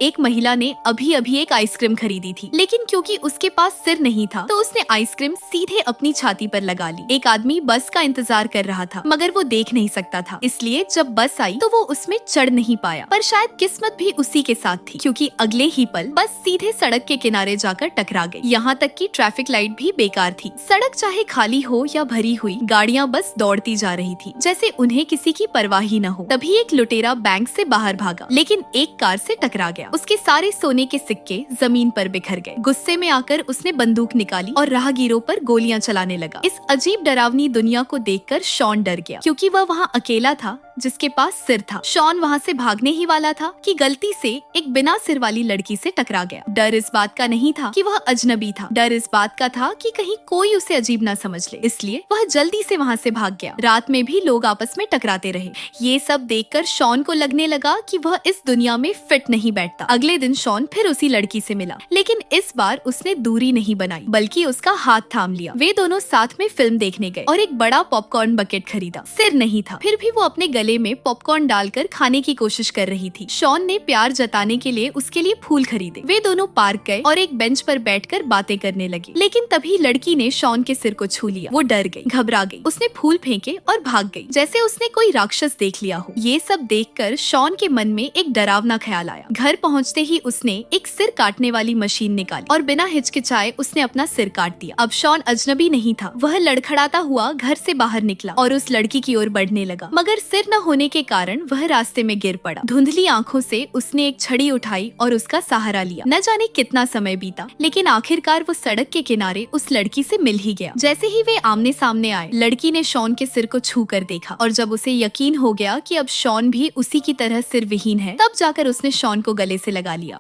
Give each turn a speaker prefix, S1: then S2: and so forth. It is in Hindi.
S1: एक महिला ने अभी अभी एक आइसक्रीम खरीदी थी, लेकिन क्योंकि उसके पास सिर नहीं था तो उसने आइसक्रीम सीधे अपनी छाती पर लगा ली। एक आदमी बस का इंतजार कर रहा था, मगर वो देख नहीं सकता था, इसलिए जब बस आई तो वो उसमें चढ़ नहीं पाया। पर शायद किस्मत भी उसी के साथ थी, क्योंकि अगले ही पल बस सीधे सड़क के किनारे जाकर टकरा गई। यहाँ तक कि ट्रैफिक लाइट भी बेकार थी। सड़क चाहे खाली हो या भरी हुई, गाड़ियाँ बस दौड़ती जा रही थी, जैसे उन्हें किसी की परवाह ही न हो। तभी एक लुटेरा बैंक से बाहर भागा, लेकिन एक कार से टकरा गया। उसके सारे सोने के सिक्के जमीन पर बिखर गए। गुस्से में आकर उसने बंदूक निकाली और राहगीरों पर गोलियां चलाने लगा। इस अजीब डरावनी दुनिया को देखकर शॉन डर गया, क्योंकि वह वहाँ अकेला था जिसके पास सिर था। शॉन वहाँ से भागने ही वाला था कि गलती से एक बिना सिर वाली लड़की से टकरा गया। डर इस बात का नहीं था कि वह अजनबी था, डर इस बात का था कि कहीं कोई उसे अजीब ना समझ ले, इसलिए वह जल्दी से वहाँ से भाग गया। रात में भी लोग आपस में टकराते रहे। ये सब देखकर शॉन को लगने लगा कि वह इस दुनिया में फिट नहीं बैठता। अगले दिन शॉन फिर उसी लड़की से मिला, लेकिन इस बार उसने दूरी नहीं बनाई, बल्कि उसका हाथ थाम लिया। वे दोनों साथ में फिल्म देखने गए और एक बड़ा पॉपकॉर्न बकेट खरीदा। सिर नहीं था, फिर भी वो अपने गले में पॉपकॉर्न डालकर खाने की कोशिश कर रही थी। शॉन ने प्यार जताने के लिए उसके लिए फूल खरीदे। वे दोनों पार्क गए और एक बेंच पर बैठकर बातें करने लगे, लेकिन तभी लड़की ने शॉन के सिर को छू लिया। वो डर गई, घबरा गई, उसने फूल फेंके और भाग गई, जैसे उसने कोई राक्षस देख लिया हो। ये सब देखकर शॉन के मन में एक डरावना ख्याल आया। घर पहुँचते ही उसने एक सिर काटने वाली मशीन निकाली और बिना हिचकिचाए उसने अपना सिर काट दिया। अब शॉन अजनबी नहीं था, वह लड़खड़ाता हुआ घर से बाहर निकला और उस लड़की की ओर बढ़ने लगा, मगर सिर न होने के कारण वह रास्ते में गिर पड़ा। धुंधली आंखों से उसने एक छड़ी उठाई और उसका सहारा लिया। न जाने कितना समय बीता, लेकिन आखिरकार वो सड़क के किनारे उस लड़की से मिल ही गया। जैसे ही वे आमने सामने आए, लड़की ने शॉन के सिर को छू कर देखा, और जब उसे यकीन हो गया कि अब शॉन भी उसी की तरह सिर विहीन है, तब जाकर उसने शॉन को गले से लगा लिया।